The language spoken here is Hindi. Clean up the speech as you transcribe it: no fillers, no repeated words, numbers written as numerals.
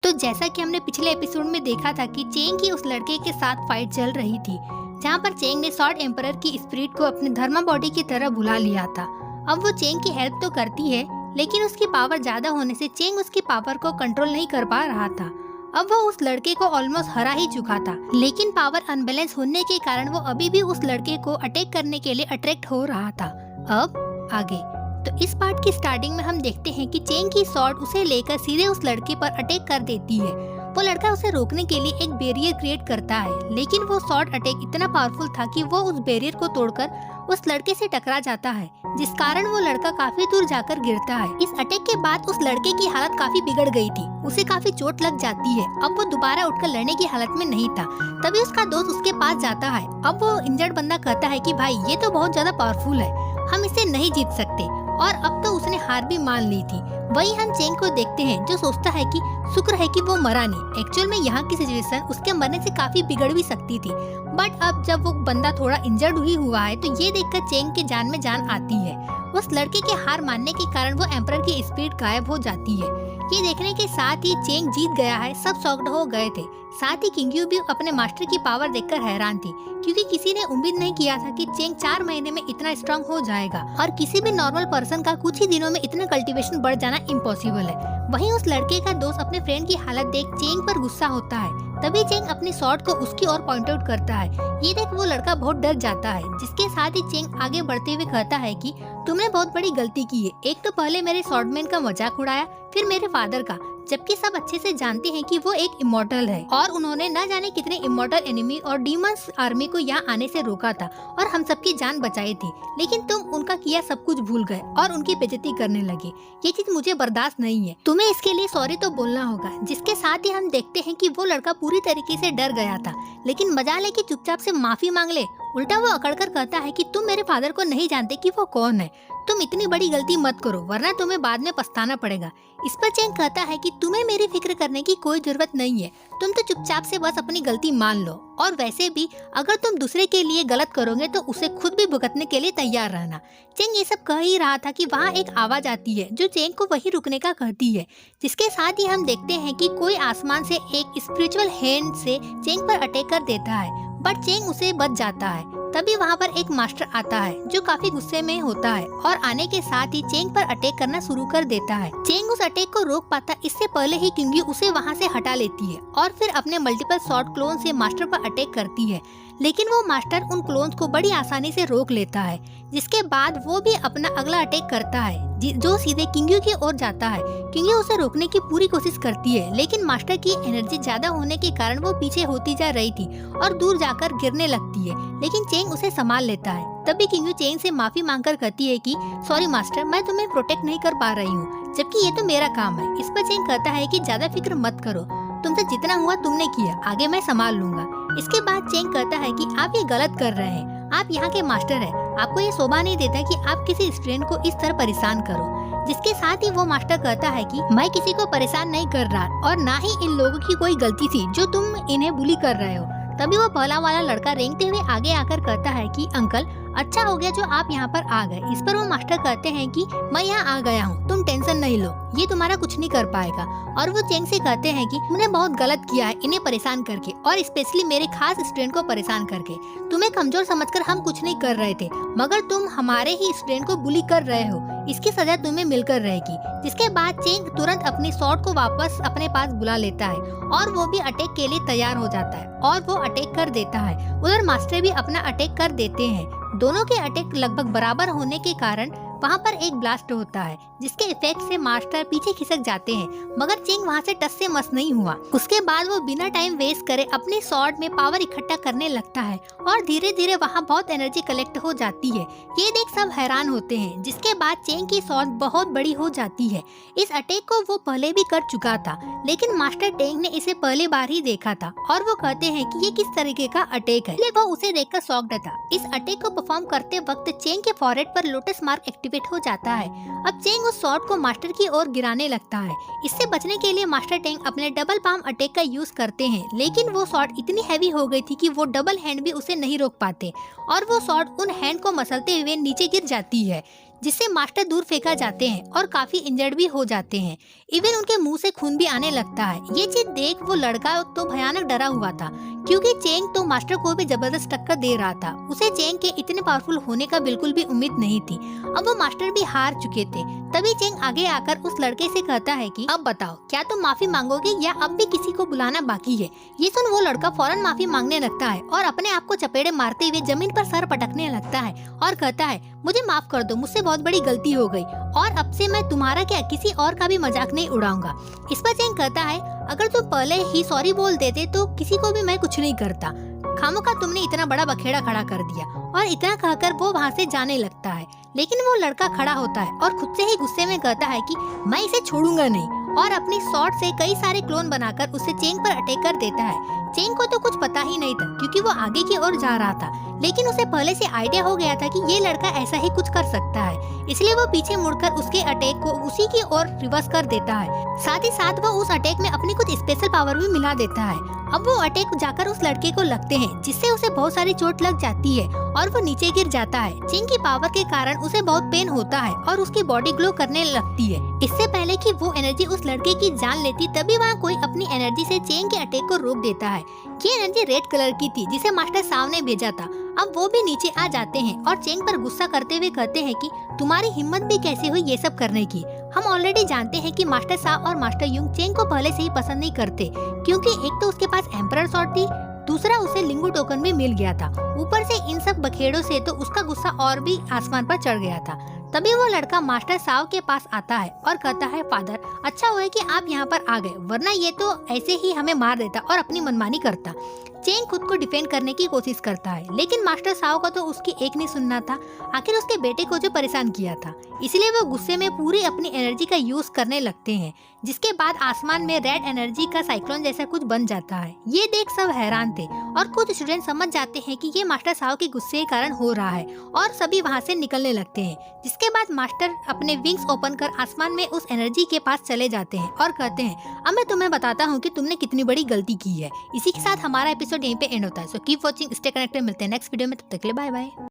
तो जैसा कि हमने पिछले एपिसोड में देखा था कि चेंग की उस लड़के के साथ फाइट चल रही थी, जहां पर चेंग ने सॉर्ड एम्परर की स्पिरिट को अपने धर्मा बॉडी की तरह बुला लिया था। अब वो चेंग की हेल्प तो करती है, लेकिन उसकी पावर ज्यादा होने से चेंग उसकी पावर को कंट्रोल नहीं कर पा रहा था। अब वो उस लड़के को ऑलमोस्ट हरा ही चुका था, लेकिन पावर अनबैलेंस होने के कारण वो अभी भी उस लड़के को अटैक करने के लिए अट्रैक्ट हो रहा था। अब आगे तो इस पार्ट की स्टार्टिंग में हम देखते हैं कि चेंग की सॉर्ड उसे लेकर सीधे उस लड़के पर अटैक कर देती है। वो लड़का उसे रोकने के लिए एक बैरियर क्रिएट करता है, लेकिन वो सॉर्ड अटैक इतना पावरफुल था कि वो उस बैरियर को तोड़कर उस लड़के से टकरा जाता है, जिस कारण वो लड़का काफी दूर जाकर गिरता है। इस अटैक के बाद उस लड़के की हालत काफी बिगड़ गई थी, उसे काफी चोट लग जाती है। अब वो दोबारा उठकर लड़ने की हालत में नहीं था। तभी उसका दोस्त उसके पास जाता है। अब वो इंजर्ड बंदा कहता है कि भाई ये तो बहुत ज्यादा पावरफुल है, हम इसे नहीं जीत सकते, और अब तो उसने हार भी मान ली थी। वही हम चेंग को देखते हैं जो सोचता है कि शुक्र है कि वो मरा नहीं। एक्चुअल में यहाँ की सिचुएशन उसके मरने से काफी बिगड़ भी सकती थी, बट अब जब वो बंदा थोड़ा इंजर्ड ही हुआ है तो ये देखकर चेंग के जान में जान आती है। उस लड़के के हार मानने के कारण वो एम्परर की स्पिरिट गायब हो जाती है। ये देखने के साथ ही चेंग जीत गया है, सब शॉक्ड हो गए थे। साथ ही किंगयू भी अपने मास्टर की पावर देखकर हैरान थी, क्योंकि किसी ने उम्मीद नहीं किया था कि चेंग 4 महीने में इतना स्ट्रांग हो जाएगा, और किसी भी नॉर्मल पर्सन का कुछ ही दिनों में इतना कल्टीवेशन बढ़ जाना इम्पॉसिबल है। वहीं उस लड़के का दोस्त अपने फ्रेंड की हालत देख चेंग पर गुस्सा होता है। तभी चेंग अपनी शॉट को उसकी ओर पॉइंट आउट करता है। ये देख वो लड़का बहुत डर जाता है, जिसके साथ ही चेंग आगे बढ़ते हुए कहता है कि तुमने बहुत बड़ी गलती की है। एक तो पहले मेरे स्वॉर्डमैन का मजाक उड़ाया, फिर मेरे फादर का, जबकि सब अच्छे से जानते हैं कि वो एक इमॉर्टल है, और उन्होंने न जाने कितने इमॉर्टल एनिमी और डीमंस आर्मी को यहाँ आने से रोका था और हम सबकी जान बचाई थी। लेकिन तुम उनका किया सब कुछ भूल गए और उनकी बेइज्जती करने लगे। ये चीज मुझे बर्दाश्त नहीं है, तुम्हें इसके लिए सॉरी तो बोलना होगा। जिसके साथ ही हम देखते हैं कि वो लड़का पूरी तरीके से डर गया था, लेकिन मजा ले कि चुपचाप से माफी मांग ले। उल्टा वो अकड़कर कहता है कि तुम मेरे फादर को नहीं जानते कि वो कौन है, तुम इतनी बड़ी गलती मत करो वरना तुम्हें बाद में पछताना पड़ेगा। इस पर चेंग कहता है कि तुम्हें मेरी फिक्र करने की कोई जरूरत नहीं है, तुम तो चुपचाप से बस अपनी गलती मान लो, और वैसे भी अगर तुम दूसरे के लिए गलत करोगे तो उसे खुद भी भुगतने के लिए तैयार रहना। चेंग ये सब कह ही रहा था कि वहाँ एक आवाज आती है जो चेंग को वहीं रुकने का कहती है। जिसके साथ ही हम देखते हैं कि कोई आसमान से एक स्पिरिचुअल हैंड से चेंग पर अटैक कर देता है, बट चेंग उसे बच जाता है। तभी वहाँ पर एक मास्टर आता है जो काफी गुस्से में होता है, और आने के साथ ही चेंग पर अटैक करना शुरू कर देता है। चेंग उस अटैक को रोक पाता इससे पहले ही किंगयू उसे वहाँ से हटा लेती है, और फिर अपने मल्टीपल शॉर्ट क्लोन से मास्टर पर अटैक करती है। लेकिन वो मास्टर उन क्लोन्स को बड़ी आसानी से रोक लेता है, जिसके बाद वो भी अपना अगला अटैक करता है जो सीधे किंगयू की ओर जाता है। किंगयू उसे रोकने की पूरी कोशिश करती है, लेकिन मास्टर की एनर्जी ज्यादा होने के कारण वो पीछे होती जा रही थी और दूर जाकर गिरने लगती है, लेकिन चेंग उसे संभाल लेता है। तभी किंगयू चेंग से माफी मांगकर कहती है कि सॉरी मास्टर, मैं तुम्हें प्रोटेक्ट नहीं कर पा रही हूँ, जबकि ये तो मेरा काम है। इस पर चेंग कहता है कि ज्यादा फिक्र मत करो, तुमसे जितना हुआ तुमने किया, आगे मैं संभाल लूंगा। इसके बाद चेंग कहता है कि आप ये गलत कर रहे हैं, आप यहाँ के मास्टर हैं, आपको ये शोभा नहीं देता कि आप किसी स्टूडेंट को इस तरह परेशान करो। जिसके साथ ही वो मास्टर कहता है कि मैं किसी को परेशान नहीं कर रहा, और ना ही इन लोगों की कोई गलती थी जो तुम इन्हें बुली कर रहे हो। तभी वो पहला वाला लड़का रेंगते हुए आगे आकर कहता है कि अंकल अच्छा हो गया जो आप यहाँ पर आ गए। इस पर वो मास्टर कहते हैं कि मैं यहाँ आ गया हूँ, तुम टेंशन नहीं लो, ये तुम्हारा कुछ नहीं कर पाएगा। और वो चेंग से कहते हैं कि तुमने बहुत गलत किया है इन्हें परेशान करके, और स्पेशली मेरे खास स्टूडेंट को परेशान करके। तुम्हें कमजोर समझकर हम कुछ नहीं कर रहे थे, मगर तुम हमारे ही स्टूडेंट को बुली कर रहे हो, इसकी सजा तुम्हें मिलकर रहेगी। जिसके बाद चेंग तुरंत अपनी शॉट को वापस अपने पास बुला लेता है, और वो भी अटैक के लिए तैयार हो जाता है, और वो अटैक कर देता है। उधर मास्टर भी अपना अटैक कर देते हैं। दोनों के अटैक लगभग बराबर होने के कारण वहाँ पर एक ब्लास्ट होता है, जिसके इफेक्ट से मास्टर पीछे खिसक जाते हैं, मगर चेंग वहाँ से टस से मस नहीं हुआ। उसके बाद वो बिना टाइम वेस्ट करे अपने स्वॉर्ड में पावर इकट्ठा करने लगता है, और धीरे धीरे वहाँ बहुत एनर्जी कलेक्ट हो जाती है। ये देख सब हैरान होते हैं। जिसके बाद चेंग की स्वॉर्ड बहुत बड़ी हो जाती है। इस अटैक को वो पहले भी कर चुका था, लेकिन मास्टर टेंग ने इसे पहली बार ही देखा था, और वो कहते हैं कि ये किस तरीके का अटैक है, इसलिए वो उसे देखकर शॉक्ड था। इस अटैक को परफॉर्म करते वक्त चेंग के फॉरहेड पर लोटस मार्क एक्टिवेट हो जाता है। अब चेंग उस शॉट को मास्टर की ओर गिराने लगता है। इससे बचने के लिए मास्टर टेंग अपने डबल पाम अटैक का यूज करते हैं, लेकिन वो शॉट इतनी हैवी हो गई थी कि वो डबल हैंड भी उसे नहीं रोक पाते, और वो शॉट उन हैंड को मसलते हुए नीचे गिर जाती है। जिससे मास्टर दूर फेंका जाते हैं और काफी इंजर्ड भी हो जाते हैं। इवन उनके मुंह से खून भी आने लगता है। ये चीज देख वो लड़का तो भयानक डरा हुआ था, क्योंकि चेंग तो मास्टर को भी जबरदस्त टक्कर दे रहा था। उसे चेंग के इतने पावरफुल होने का बिल्कुल भी उम्मीद नहीं थी। अब वो मास्टर भी हार चुके थे। तभी चेंग आगे आकर उस लड़के से कहता है कि अब बताओ, क्या तुम माफी मांगोगे या अब भी किसी को बुलाना बाकी है। ये सुन वो लड़का फौरन माफी मांगने लगता है और अपने आप को चपेड़े मारते हुए जमीन पर सर पटकने लगता है और कहता है, मुझे माफ कर दो, मुझसे बहुत बड़ी गलती हो गई और अब से मैं तुम्हारा क्या किसी और का भी मजाक नहीं उड़ाऊंगा। इस पर चेंग कहता है, अगर तुम पहले ही सॉरी बोल देते तो किसी को भी मैं कुछ नहीं करता। खामोखा तुमने इतना बड़ा बखेड़ा खड़ा कर दिया। और इतना कहकर वो वहाँ से जाने लगता है। लेकिन वो लड़का खड़ा होता है और खुद से ही गुस्से में कहता है कि मैं इसे छोड़ूंगा नहीं, और अपनी शॉट से कई सारे क्लोन बनाकर उसे चेंग पर अटैक कर देता है। चेंग को तो कुछ पता ही नहीं था, क्योंकि वो आगे की ओर जा रहा था, लेकिन उसे पहले से आइडिया हो गया था कि ये लड़का ऐसा ही कुछ कर सकता है। इसलिए वो पीछे मुड़कर उसके अटैक को उसी की ओर रिवर्स कर देता है। साथ ही साथ वो उस अटैक में अपनी कुछ स्पेशल पावर भी मिला देता है। अब वो अटैक जाकर उस लड़के को लगते हैं, जिससे उसे बहुत सारी चोट लग जाती है और वो नीचे गिर जाता है। चेंग की पावर के कारण उसे बहुत पेन होता है और उसकी बॉडी ग्लो करने लगती है। इससे पहले कि वो एनर्जी उस लड़के की जान लेती, तभी वहाँ कोई अपनी एनर्जी से चेंग के अटैक को रोक देता है। ये एनर्जी रेड कलर की थी, जिसे मास्टर साव ने भेजा था। अब वो भी नीचे आ जाते हैं और चेंग पर गुस्सा करते हुए कहते हैं कि तुम्हारी हिम्मत भी कैसे हुई ये सब करने की। हम ऑलरेडी जानते हैं कि मास्टर साव और मास्टर युंग चेंग को पहले से ही पसंद नहीं करते, क्योंकि एक तो उसके पास एम्परर स्वॉर्ड थी, दूसरा उसे लिंगू टोकन भी मिल गया था। ऊपर से इन सब बखेड़ों से तो उसका गुस्सा और भी आसमान पर चढ़ गया था। तभी वो लड़का मास्टर साव के पास आता है और कहता है, फादर अच्छा हुआ कि आप यहाँ पर आ गए, वरना ये तो ऐसे ही हमें मार देता और अपनी मनमानी करता। चेंग खुद को डिफेंड करने की कोशिश करता है, लेकिन मास्टर साव का तो उसकी एक नहीं सुनना था, आखिर उसके बेटे को जो परेशान किया था। इसलिए वो गुस्से में पूरी अपनी एनर्जी का यूज करने लगते हैं, जिसके बाद आसमान में रेड एनर्जी का साइक्लोन जैसा कुछ बन जाता है। ये देख सब हैरान थे और कुछ स्टूडेंट समझ जाते हैं कि ये मास्टर साव के गुस्से के कारण हो रहा है और सभी वहाँ से निकलने लगते हैं। जिसके बाद मास्टर अपने विंग्स ओपन कर आसमान में उस एनर्जी के पास चले जाते हैं और कहते हैं, अब मैं तुम्हें बताता हूँ कि तुमने कितनी बड़ी गलती की है। इसी के साथ हमारा एपिसोड यहीं पे एंड होता है। So keep watching, stay connected. मिलते हैं नेक्स्ट वीडियो में, तब तक के लिए बाय बाय।